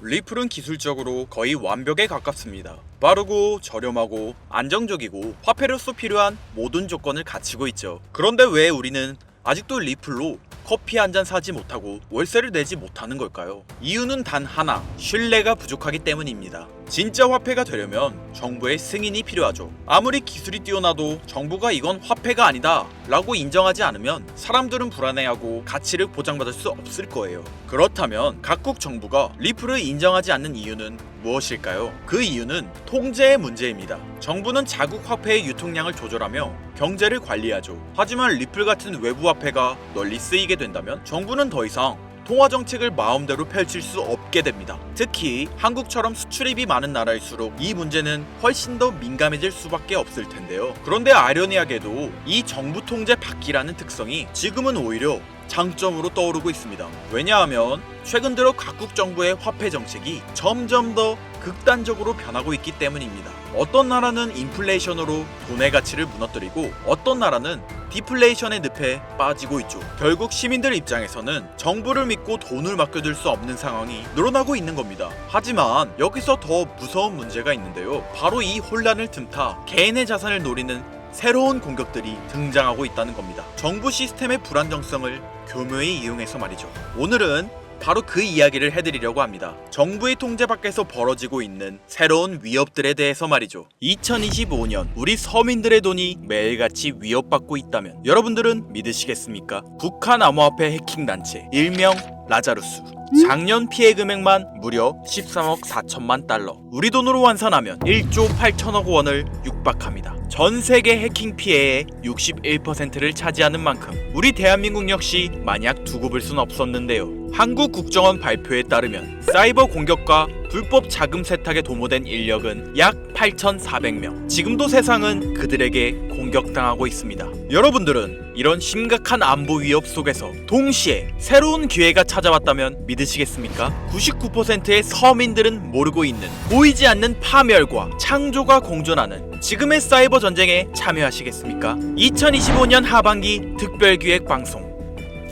리플은 기술적으로 거의 완벽에 가깝습니다. 빠르고 저렴하고 안정적이고 화폐로서 필요한 모든 조건을 갖추고 있죠. 그런데 왜 우리는 아직도 리플로 커피 한 잔 사지 못하고 월세를 내지 못하는 걸까요? 이유는 단 하나, 신뢰가 부족하기 때문입니다. 진짜 화폐가 되려면 정부의 승인이 필요하죠. 아무리 기술이 뛰어나도 정부가 이건 화폐가 아니다 라고 인정하지 않으면 사람들은 불안해하고 가치를 보장받을 수 없을 거예요. 그렇다면 각국 정부가 리플을 인정하지 않는 이유는 무엇일까요? 그 이유는 통제의 문제입니다. 정부는 자국 화폐의 유통량을 조절하며 경제를 관리하죠. 하지만 리플 같은 외부 화폐가 널리 쓰이게 된다면 정부는 더 이상 통화 정책을 마음대로 펼칠 수 없게 됩니다. 특히 한국처럼 수출입이 많은 나라일수록 이 문제는 훨씬 더 민감해질 수밖에 없을 텐데요. 그런데 아이러니하게도 이 정부 통제 받기라는 특성이 지금은 오히려 장점으로 떠오르고 있습니다. 왜냐하면 최근 들어 각국 정부의 화폐 정책이 점점 더 극단적으로 변하고 있기 때문입니다. 어떤 나라는 인플레이션으로 돈의 가치를 무너뜨리고 어떤 나라는 디플레이션의 늪에 빠지고 있죠. 결국 시민들 입장에서는 정부를 믿고 돈을 맡겨둘 수 없는 상황이 늘어나고 있는 겁니다. 하지만 여기서 더 무서운 문제가 있는데요. 바로 이 혼란을 틈타 개인의 자산을 노리는 새로운 공격들이 등장하고 있다는 겁니다. 정부 시스템의 불안정성을 교묘히 이용해서 말이죠. 오늘은 바로 그 이야기를 해드리려고 합니다. 정부의 통제 밖에서 벌어지고 있는 새로운 위협들에 대해서 말이죠. 2025년 우리 서민들의 돈이 매일같이 위협받고 있다면 여러분들은 믿으시겠습니까? 북한 암호화폐 해킹 단체 일명 라자루스, 작년 피해 금액만 무려 13억 4천만 달러, 우리 돈으로 환산하면 1조 8천억 원을 육박합니다. 전 세계 해킹 피해의 61%를 차지하는 만큼 우리 대한민국 역시 마냥 두고 볼 순 없었는데요. 한국 국정원 발표에 따르면 사이버 공격과 불법 자금 세탁에 도모된 인력은 약 8,400명. 지금도 세상은 그들에게 공격당하고 있습니다. 여러분들은 이런 심각한 안보 위협 속에서 동시에 새로운 기회가 찾아왔다면 믿으시겠습니까? 99%의 서민들은 모르고 있는 보이지 않는 파멸과 창조가 공존하는 지금의 사이버 전쟁에 참여하시겠습니까? 2025년 하반기 특별기획 방송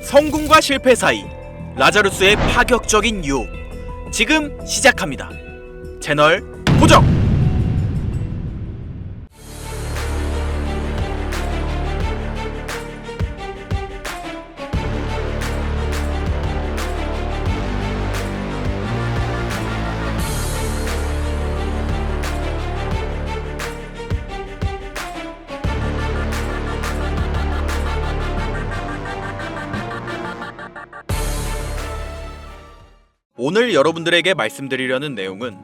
성공과 실패 사이 라자루스의 파격적인 유혹 지금 시작합니다. 채널 고정! 오늘 여러분들에게 말씀드리려는 내용은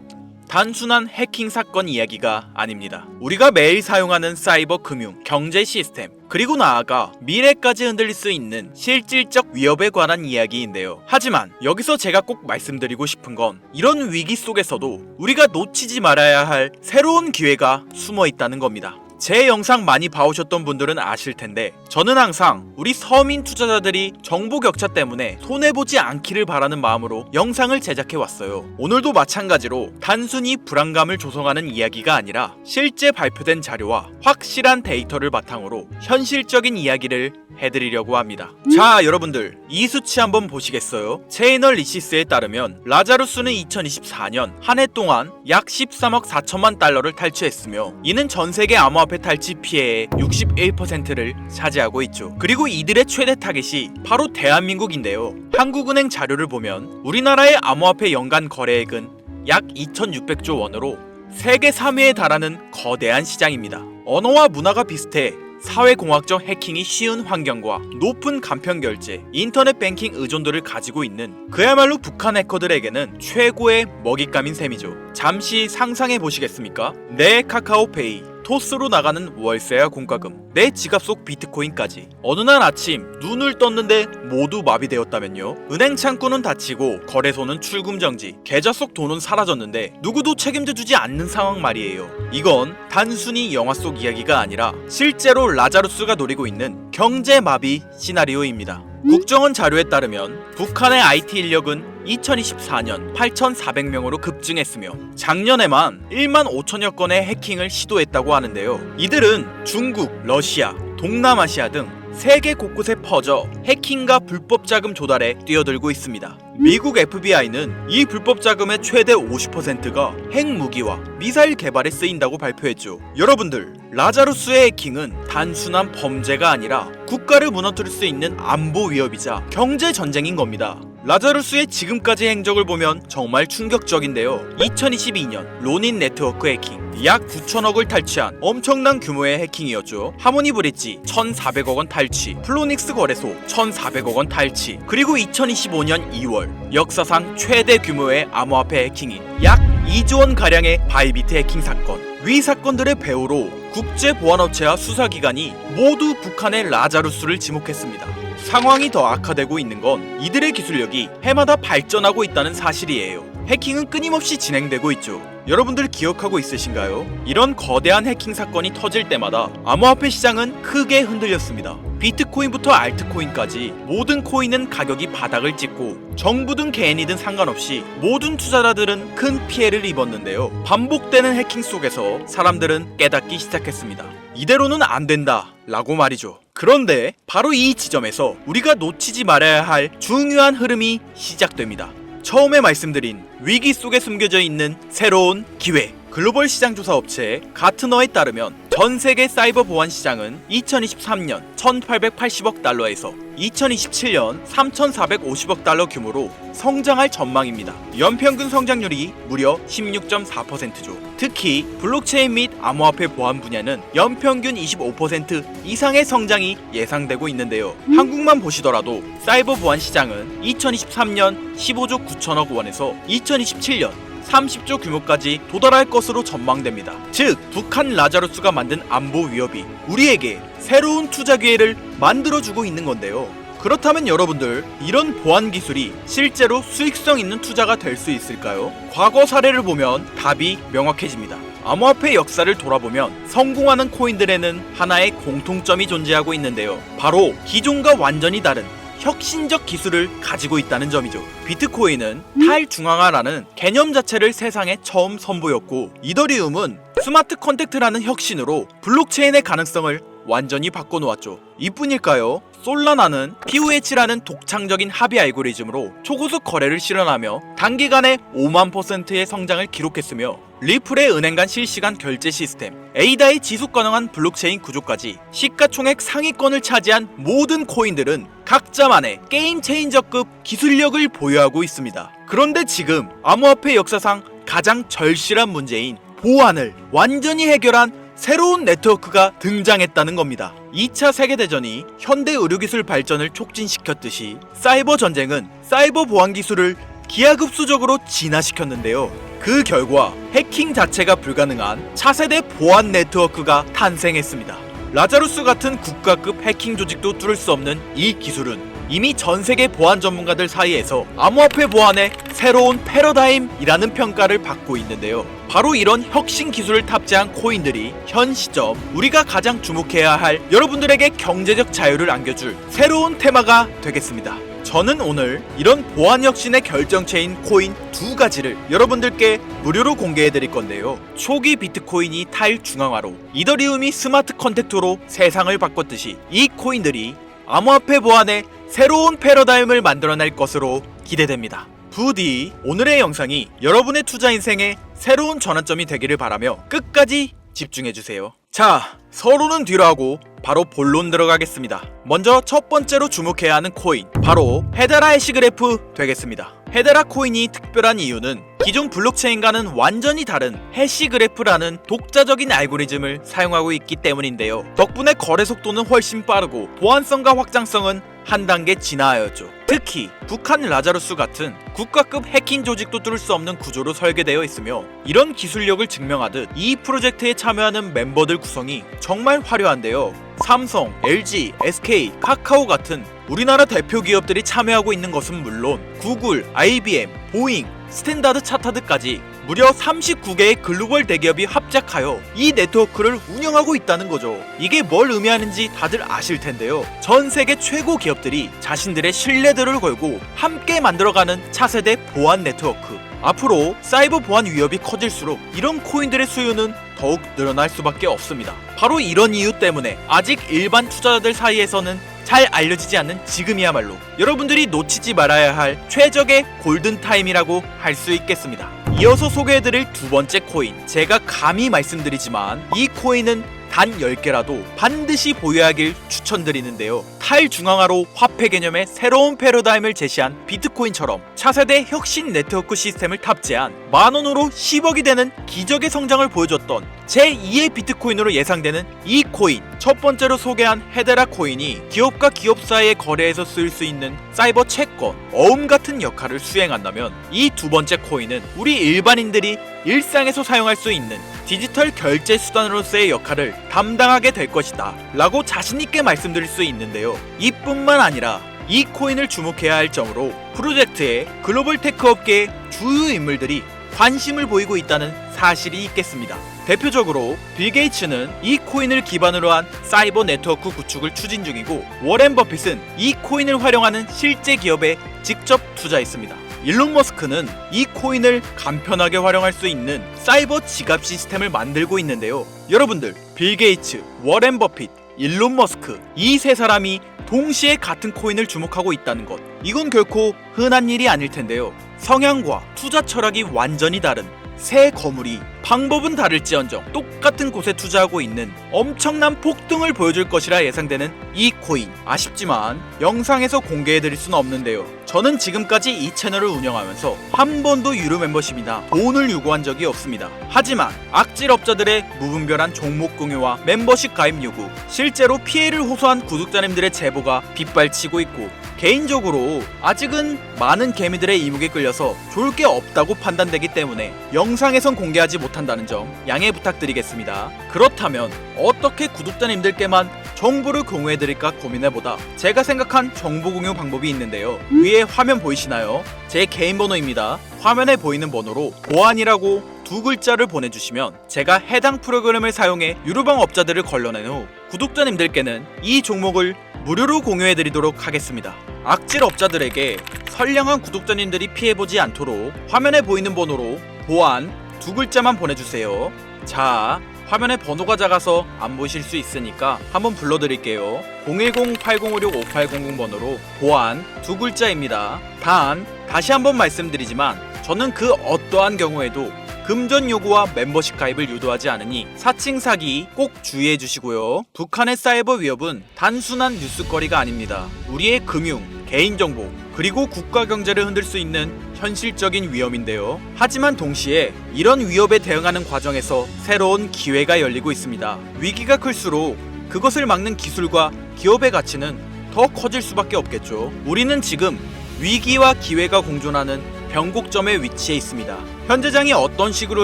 단순한 해킹 사건 이야기가 아닙니다. 우리가 매일 사용하는 사이버 금융, 경제 시스템, 그리고 나아가 미래까지 흔들릴 수 있는 실질적 위협에 관한 이야기인데요. 하지만 여기서 제가 꼭 말씀드리고 싶은 건 이런 위기 속에서도 우리가 놓치지 말아야 할 새로운 기회가 숨어 있다는 겁니다. 제 영상 많이 봐오셨던 분들은 아실 텐데 저는 항상 우리 서민 투자자들이 정보 격차 때문에 손해보지 않기를 바라는 마음으로 영상을 제작해왔어요. 오늘도 마찬가지로 단순히 불안감을 조성하는 이야기가 아니라 실제 발표된 자료와 확실한 데이터를 바탕으로 현실적인 이야기를 해드리려고 합니다. 자, 여러분들 이 수치 한번 보시겠어요? 체이널리시스에 따르면 라자루스는 2024년 한 해 동안 약 13억 4천만 달러를 탈취했으며 이는 전세계 암호화폐 탈취 피해의 61%를 차지하고 있죠. 그리고 이들의 최대 타겟이 바로 대한민국인데요. 한국은행 자료를 보면 우리나라의 암호화폐 연간 거래액은 약 2,600조 원으로 세계 3위에 달하는 거대한 시장입니다. 언어와 문화가 비슷해 사회공학적 해킹이 쉬운 환경과 높은 간편 결제, 인터넷 뱅킹 의존도를 가지고 있는 그야말로 북한 해커들에게는 최고의 먹잇감인 셈이죠. 잠시 상상해 보시겠습니까? 내 카카오페이, 토스로 나가는 월세와 공과금, 내 지갑 속 비트코인까지 어느 날 아침 눈을 떴는데 모두 마비되었다면요? 은행 창구는 닫히고 거래소는 출금 정지, 계좌 속 돈은 사라졌는데 누구도 책임져주지 않는 상황 말이에요. 이건 단순히 영화 속 이야기가 아니라 실제로 라자루스가 노리고 있는 경제 마비 시나리오입니다. 국정원 자료에 따르면 북한의 IT 인력은 2024년 8,400명으로 급증했으며 작년에만 1만 5천여 건의 해킹을 시도했다고 하는데요. 이들은 중국, 러시아, 동남아시아 등 세계 곳곳에 퍼져 해킹과 불법 자금 조달에 뛰어들고 있습니다. 미국 FBI는 이 불법 자금의 최대 50%가 핵무기와 미사일 개발에 쓰인다고 발표했죠. 여러분들, 라자루스의 해킹은 단순한 범죄가 아니라 국가를 무너뜨릴 수 있는 안보 위협이자 경제 전쟁인 겁니다. 라자루스의 지금까지 행적을 보면 정말 충격적인데요. 2022년 로닌 네트워크 해킹, 약 9천억을 탈취한 엄청난 규모의 해킹이었죠. 하모니 브릿지 1,400억 원 탈취, 플로닉스 거래소 1,400억 원 탈취, 그리고 2025년 2월 역사상 최대 규모의 암호화폐 해킹인 약 2조 원 가량의 바이비트 해킹 사건. 위 사건들의 배후로 국제보안업체와 수사기관이 모두 북한의 라자루스를 지목했습니다. 상황이 더 악화되고 있는 건 이들의 기술력이 해마다 발전하고 있다는 사실이에요. 해킹은 끊임없이 진행되고 있죠. 여러분들 기억하고 있으신가요? 이런 거대한 해킹 사건이 터질 때마다 암호화폐 시장은 크게 흔들렸습니다. 비트코인부터 알트코인까지 모든 코인은 가격이 바닥을 찍고 정부든 개인이든 상관없이 모든 투자자들은 큰 피해를 입었는데요. 반복되는 해킹 속에서 사람들은 깨닫기 시작했습니다. 이대로는 안 된다 라고 말이죠. 그런데 바로 이 지점에서 우리가 놓치지 말아야 할 중요한 흐름이 시작됩니다. 처음에 말씀드린 위기 속에 숨겨져 있는 새로운 기회. 글로벌 시장 조사 업체 가트너에 따르면 전 세계 사이버 보안 시장은 2023년 1,880억 달러에서 2027년 3,450억 달러 규모로 성장할 전망입니다. 연평균 성장률이 무려 16.4%죠. 특히 블록체인 및 암호화폐 보안 분야는 연평균 25% 이상의 성장이 예상되고 있는데요. 한국만 보시더라도 사이버 보안 시장은 2023년 15조 9천억 원에서 2027년 30조 규모까지 도달할 것으로 전망됩니다. 즉, 북한 라자루스가 만든 안보 위협이 우리에게 새로운 투자 기회를 만들어주고 있는 건데요. 그렇다면 여러분들, 이런 보안 기술이 실제로 수익성 있는 투자가 될 수 있을까요? 과거 사례를 보면 답이 명확해집니다. 암호화폐 역사를 돌아보면 성공하는 코인들에는 하나의 공통점이 존재하고 있는데요. 바로 기존과 완전히 다른 혁신적 기술을 가지고 있다는 점이죠. 비트코인은 탈중앙화라는 개념 자체를 세상에 처음 선보였고, 이더리움은 스마트 컨택트라는 혁신으로 블록체인의 가능성을 완전히 바꿔놓았죠. 이뿐일까요? 솔라나는 POH라는 독창적인 합의 알고리즘으로 초고속 거래를 실현하며 단기간에 5만%의 성장을 기록했으며, 리플의 은행 간 실시간 결제 시스템, 에이다의 지속 가능한 블록체인 구조까지 시가총액 상위권을 차지한 모든 코인들은 각자만의 게임 체인저급 기술력을 보유하고 있습니다. 그런데 지금 암호화폐 역사상 가장 절실한 문제인 보안을 완전히 해결한 새로운 네트워크가 등장했다는 겁니다. 2차 세계대전이 현대 의료기술 발전을 촉진시켰듯이 사이버 전쟁은 사이버 보안 기술을 기하급수적으로 진화시켰는데요. 그 결과 해킹 자체가 불가능한 차세대 보안 네트워크가 탄생했습니다. 라자루스 같은 국가급 해킹 조직도 뚫을 수 없는 이 기술은 이미 전 세계 보안 전문가들 사이에서 암호화폐 보안의 새로운 패러다임이라는 평가를 받고 있는데요. 바로 이런 혁신 기술을 탑재한 코인들이 현 시점 우리가 가장 주목해야 할 여러분들에게 경제적 자유를 안겨줄 새로운 테마가 되겠습니다. 저는 오늘 이런 보안 혁신의 결정체인 코인 두 가지를 여러분들께 무료로 공개해 드릴 건데요. 초기 비트코인이 탈중앙화로, 이더리움이 스마트 컨택트로 세상을 바꿨듯이 이 코인들이 암호화폐 보안의 새로운 패러다임을 만들어낼 것으로 기대됩니다. 부디 오늘의 영상이 여러분의 투자 인생에 새로운 전환점이 되기를 바라며 끝까지 집중해주세요. 자, 서로는 뒤로 하고 바로 본론 들어가겠습니다. 먼저 첫 번째로 주목해야 하는 코인, 바로 헤데라 해시그래프 되겠습니다. 헤데라 코인이 특별한 이유는 기존 블록체인과는 완전히 다른 해시그래프라는 독자적인 알고리즘을 사용하고 있기 때문인데요. 덕분에 거래 속도는 훨씬 빠르고 보안성과 확장성은 한 단계 진화하였죠. 특히 북한 라자루스 같은 국가급 해킹 조직도 뚫을 수 없는 구조로 설계되어 있으며, 이런 기술력을 증명하듯 이 프로젝트에 참여하는 멤버들 구성이 정말 화려한데요. 삼성, LG, SK, 카카오 같은 우리나라 대표 기업들이 참여하고 있는 것은 물론 구글, IBM, 보잉, 스탠다드 차타드까지 무려 39개의 글로벌 대기업이 합작하여 이 네트워크를 운영하고 있다는 거죠. 이게 뭘 의미하는지 다들 아실 텐데요. 전 세계 최고 기업들이 자신들의 신뢰도를 걸고 함께 만들어가는 차세대 보안 네트워크. 앞으로 사이버 보안 위협이 커질수록 이런 코인들의 수요는 더욱 늘어날 수밖에 없습니다. 바로 이런 이유 때문에 아직 일반 투자자들 사이에서는 잘 알려지지 않는 지금이야말로 여러분들이 놓치지 말아야 할 최적의 골든타임이라고 할 수 있겠습니다. 이어서 소개해드릴 두 번째 코인, 제가 감히 말씀드리지만 이 코인은 단 10개라도 반드시 보유하길 추천드리는데요. 탈중앙화로 화폐 개념의 새로운 패러다임을 제시한 비트코인처럼 차세대 혁신 네트워크 시스템을 탑재한 만원으로 10억이 되는 기적의 성장을 보여줬던 제2의 비트코인으로 예상되는 이 코인, 첫 번째로 소개한 헤데라 코인이 기업과 기업 사이의 거래에서 쓰일 수 있는 사이버 채권, 어음 같은 역할을 수행한다면 이 두 번째 코인은 우리 일반인들이 일상에서 사용할 수 있는 디지털 결제 수단으로서의 역할을 담당하게 될 것이다 라고 자신있게 말씀드릴 수 있는데요. 이뿐만 아니라 이 코인을 주목해야 할 점으로 프로젝트에 글로벌 테크 업계의 주요 인물들이 관심을 보이고 있다는 사실이 있겠습니다. 대표적으로 빌 게이츠는 이 코인을 기반으로 한 사이버 네트워크 구축을 추진 중이고, 워렌 버핏은 이 코인을 활용하는 실제 기업에 직접 투자했습니다. 일론 머스크는 이 코인을 간편하게 활용할 수 있는 사이버 지갑 시스템을 만들고 있는데요. 여러분들, 빌 게이츠, 워렌 버핏, 일론 머스크, 이 세 사람이 동시에 같은 코인을 주목하고 있다는 것, 이건 결코 흔한 일이 아닐 텐데요. 성향과 투자 철학이 완전히 다른 새 거물이 방법은 다를지언정 똑같은 곳에 투자하고 있는 엄청난 폭등을 보여줄 것이라 예상되는 이 코인, 아쉽지만 영상에서 공개해드릴 수는 없는데요. 저는 지금까지 이 채널을 운영하면서 한 번도 유료 멤버십이나 돈을 요구한 적이 없습니다. 하지만 악질업자들의 무분별한 종목 공유와 멤버십 가입 요구, 실제로 피해를 호소한 구독자님들의 제보가 빗발치고 있고, 개인적으로 아직은 많은 개미들의 이목에 끌려서 좋을 게 없다고 판단되기 때문에 영상에선 공개하지 못한다는 점 양해 부탁드리겠습니다. 그렇다면 어떻게 구독자님들께만 정보를 공유해드릴까 고민해보다 제가 생각한 정보 공유 방법이 있는데요. 위에 화면 보이시나요? 제 개인 번호입니다. 화면에 보이는 번호로 보안이라고 두 글자를 보내주시면 제가 해당 프로그램을 사용해 유료방 업자들을 걸러낸 후 구독자님들께는 이 종목을 무료로 공유해드리도록 하겠습니다. 악질 업자들에게 선량한 구독자님들이 피해보지 않도록 화면에 보이는 번호로 보안 두 글자만 보내주세요. 자, 화면에 번호가 작아서 안 보실 수 있으니까 한번 불러드릴게요. 010-8056-5800 번호로 보안 두 글자입니다. 단, 다시 한번 말씀드리지만 저는 그 어떠한 경우에도 금전 요구와 멤버십 가입을 유도하지 않으니 사칭 사기 꼭 주의해 주시고요. 북한의 사이버 위협은 단순한 뉴스거리가 아닙니다. 우리의 금융, 개인정보, 그리고 국가 경제를 흔들 수 있는 현실적인 위험인데요. 하지만 동시에 이런 위협에 대응하는 과정에서 새로운 기회가 열리고 있습니다. 위기가 클수록 그것을 막는 기술과 기업의 가치는 더 커질 수밖에 없겠죠. 우리는 지금 위기와 기회가 공존하는 변곡점에 위치해 있습니다. 현재장이 어떤 식으로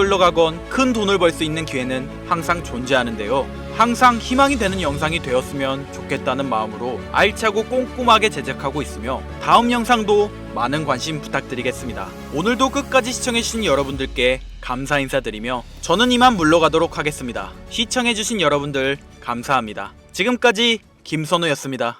흘러가건 큰 돈을 벌 수 있는 기회는 항상 존재하는데요. 항상 희망이 되는 영상이 되었으면 좋겠다는 마음으로 알차고 꼼꼼하게 제작하고 있으며 다음 영상도 많은 관심 부탁드리겠습니다. 오늘도 끝까지 시청해주신 여러분들께 감사 인사드리며 저는 이만 물러가도록 하겠습니다. 시청해주신 여러분들 감사합니다. 지금까지 김선우였습니다.